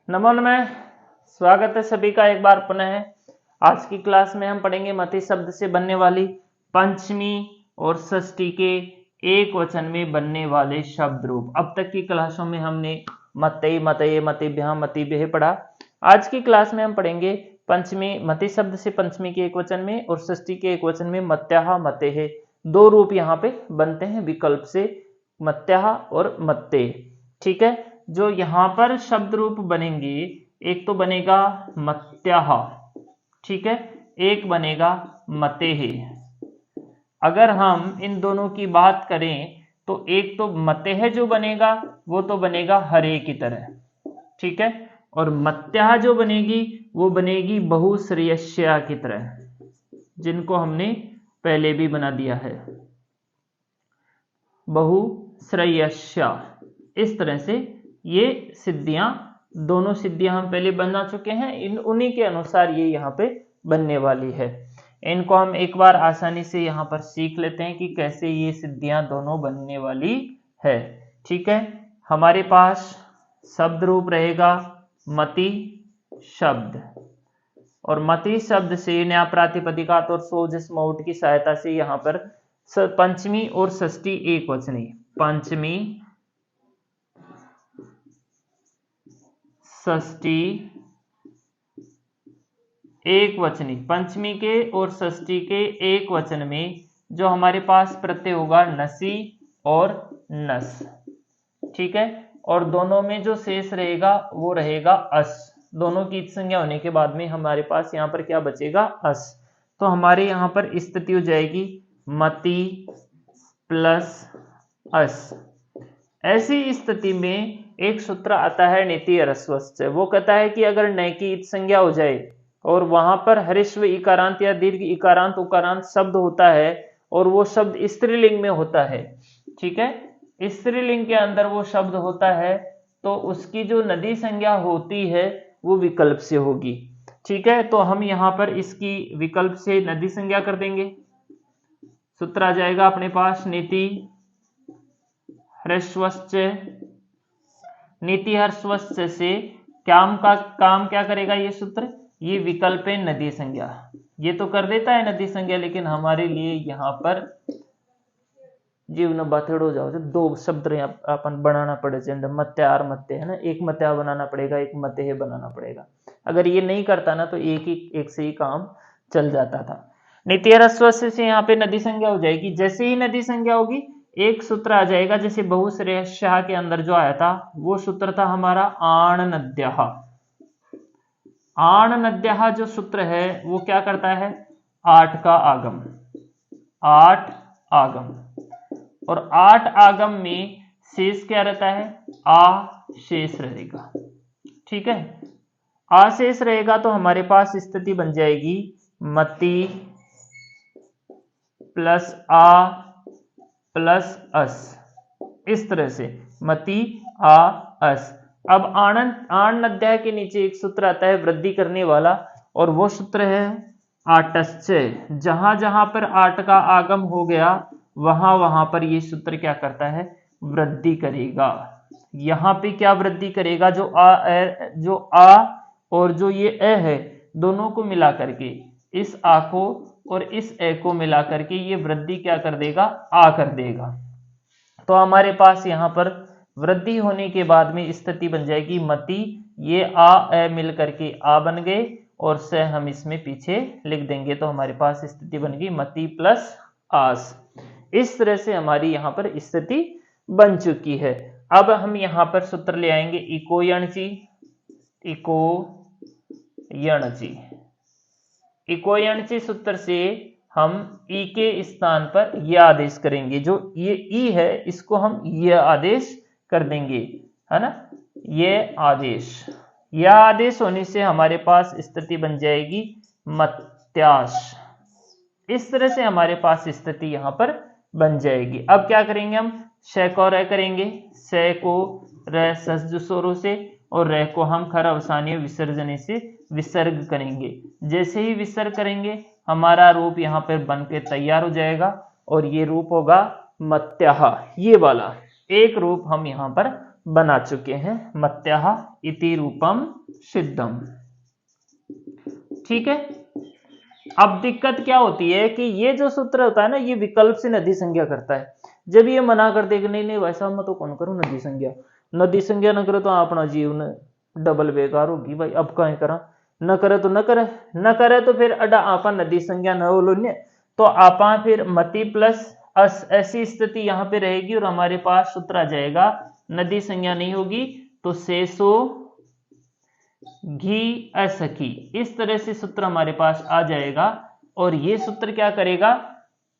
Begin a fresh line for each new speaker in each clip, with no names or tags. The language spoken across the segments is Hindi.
नमो नमः। स्वागत है सभी का एक बार पुनः। आज की क्लास में हम पढ़ेंगे मति शब्द से बनने वाली पंचमी और षष्ठी के एक वचन में बनने वाले शब्द रूप। अब तक की क्लासों में हमने मते, मतये, मतिभ्याम, मतिभ्यः पढ़ा। आज की क्लास में हम पढ़ेंगे पंचमी, मति शब्द से पंचमी के एक वचन में और षष्ठी के एक वचन में मत्याः, मतेः। दो रूप यहाँ पे बनते हैं विकल्प से, मत्याः और मत्ते। ठीक है, जो यहां पर शब्द रूप बनेंगे, एक तो बनेगा मत्याः, ठीक है, एक बनेगा मतेः। अगर हम इन दोनों की बात करें तो एक तो मतेः जो बनेगा वो तो बनेगा हरे की तरह, ठीक है, और मत्याः जो बनेगी वो बनेगी बहुश्रेयस्या की तरह, जिनको हमने पहले भी बना दिया है, बहुश्रेयस्या। इस तरह से ये सिद्धियां, दोनों सिद्धियां हम पहले बना चुके हैं, उन्हीं के अनुसार ये यहाँ पे बनने वाली है। इनको हम एक बार आसानी से यहाँ पर सीख लेते हैं कि कैसे ये सिद्धियां दोनों बनने वाली है। ठीक है, हमारे पास शब्द रूप रहेगा मति शब्द, और मति शब्द से न्याय प्रातिपदिकात और सोजस मौट की सहायता से यहाँ पर पंचमी और षष्ठी एक वचनी, पंचमी षष्ठी एक वचनी, पंचमी के और षष्ठी के एक वचन में जो हमारे पास प्रत्यय होगा नसी और नस, ठीक है, और दोनों में जो शेष रहेगा वो रहेगा अस। दोनों की संज्ञा होने के बाद में हमारे पास यहाँ पर क्या बचेगा, अस। तो हमारे यहाँ पर स्थिति हो जाएगी मति प्लस अस। ऐसी स्थिति में एक सूत्र आता है नीति ह्रस्वस्य। वो कहता है कि अगर न की संज्ञा हो जाए और वहां पर हरिस्व इकारांत या दीर्घ इकारांत उकारांत शब्द होता है और वो शब्द स्त्रीलिंग में होता है, ठीक है, स्त्रीलिंग के अंदर वो शब्द होता है, तो उसकी जो नदी संज्ञा होती है वो विकल्प से होगी। ठीक है, तो हम यहाँ पर इसकी विकल्प से नदी संज्ञा कर देंगे। सूत्र आ जाएगा अपने पास नीति ह्रस्वस्य। नीति ह्रस्वस्य से काम क्या करेगा ये सूत्र, ये विकल्प है नदी संज्ञा। ये तो कर देता है नदी संज्ञा, लेकिन हमारे लिए यहाँ पर जीवन बाथड़ हो जाओ, दो शब्द अपन बनाना पड़े, मत्या और मत्य है ना, एक मत्या बनाना पड़ेगा, एक मतेः बनाना पड़ेगा। अगर ये नहीं करता ना तो एक से ही काम चल जाता था। नीति ह्रस्वस्य से यहाँ पे नदी संज्ञा हो जाएगी। जैसे ही नदी संज्ञा होगी एक सूत्र आ जाएगा, जैसे बहुश्रेयस्याः के अंदर जो आया था वो सूत्र था हमारा आण नद्यः। आण नद्यः जो सूत्र है वो क्या करता है, 8 का आगम, 8 आगम, और 8 आगम में शेष क्या रहता है, आ शेष रहेगा। ठीक है, आ शेष रहेगा तो हमारे पास स्थिति बन जाएगी मति प्लस आ प्लस अस। इस तरह से मति आ अस। अब आण अध्याय के नीचे एक सूत्र आता है वृद्धि करने वाला, और वो सूत्र है आटश्चय। जहां जहां पर आट का आगम हो गया वहां पर ये सूत्र क्या करता है, वृद्धि करेगा। यहां पे क्या वृद्धि करेगा, जो आ और जो ये ए है दोनों को मिला करके, इस आ को और इस ए को मिला करके ये वृद्धि क्या कर देगा, आ कर देगा। तो हमारे पास यहाँ पर वृद्धि होने के बाद में स्थिति बन जाएगी मति, ये आ ए मिल करके आ बन गए, और से हम इसमें पीछे लिख देंगे, तो हमारे पास स्थिति बन गई मति प्लस आस। इस तरह से हमारी यहाँ पर स्थिति बन चुकी है। अब हम यहाँ पर सूत्र ले आएंगे इको यणची, इको यणची। इको यणची सूत्र से हम ई के स्थान पर यह आदेश करेंगे, जो ये ई है इसको हम यह आदेश कर देंगे, है ना, ये आदेश होने से हमारे पास स्थिति बन जाएगी मत्याश। इस तरह से हमारे पास स्थिति यहां पर बन जाएगी। अब क्या करेंगे, हम श को र करेंगे, स को र सजसोरों से, और र को हम खर अवसानीय विसर्जने से विसर्ग करेंगे। जैसे ही विसर्ग करेंगे हमारा रूप यहाँ पर बन के तैयार हो जाएगा, और ये रूप होगा मत्याः। ये वाला एक रूप हम यहाँ पर बना चुके हैं। मत्याः इति रूपम सिद्धम। ठीक है। अब दिक्कत क्या होती है कि ये जो सूत्र होता है ना, ये विकल्प से नदी संज्ञा करता है। जब ये मना कर देगा नहीं नहीं वैसा मैं तो कौन करूं नदी संज्ञा, नदी संज्ञा न करे तो अपना जीवन डबल बेकार होगी भाई, अब कहीं करा, न करे तो न करे, न करे तो फिर अडा आपा नदी संज्ञा न बोलो ने, तो आपा फिर मति प्लस अस, ऐसी स्थिति यहाँ पे रहेगी और हमारे पास सूत्र आ जाएगा नदी संज्ञा नहीं होगी तो शेषो घी असखी। इस तरह से सूत्र हमारे पास आ जाएगा और ये सूत्र क्या करेगा,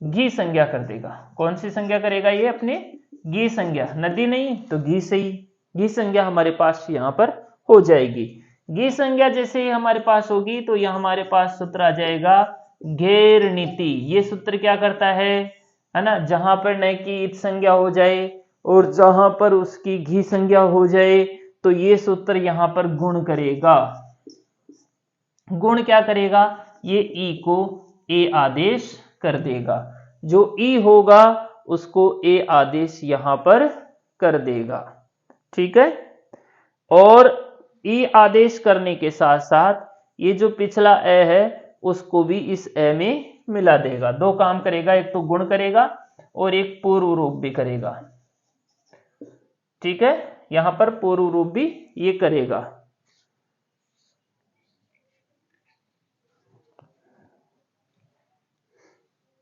घी संज्ञा कर देगा। कौन सी संज्ञा करेगा ये, अपने घी संज्ञा, नदी नहीं तो घी से ही घी संज्ञा हमारे पास यहाँ पर हो जाएगी। घी संज्ञा जैसे ही हमारे पास होगी तो यह हमारे पास सूत्र आ जाएगा घेर नीति। ये सूत्र क्या करता है ना, जहां पर न की इत संज्ञा हो जाए और जहां पर उसकी घी संज्ञा हो जाए तो ये सूत्र यहां पर गुण करेगा। गुण क्या करेगा, ये ई को ए आदेश कर देगा, जो ई होगा उसको ए आदेश यहां पर कर देगा। ठीक है। और ई आदेश करने के साथ साथ ये जो पिछला ए है उसको भी इस ए में मिला देगा। दो काम करेगा, एक तो गुण करेगा और एक पूर्व रूप भी करेगा। ठीक है, यहां पर पूर्व रूप भी ये करेगा।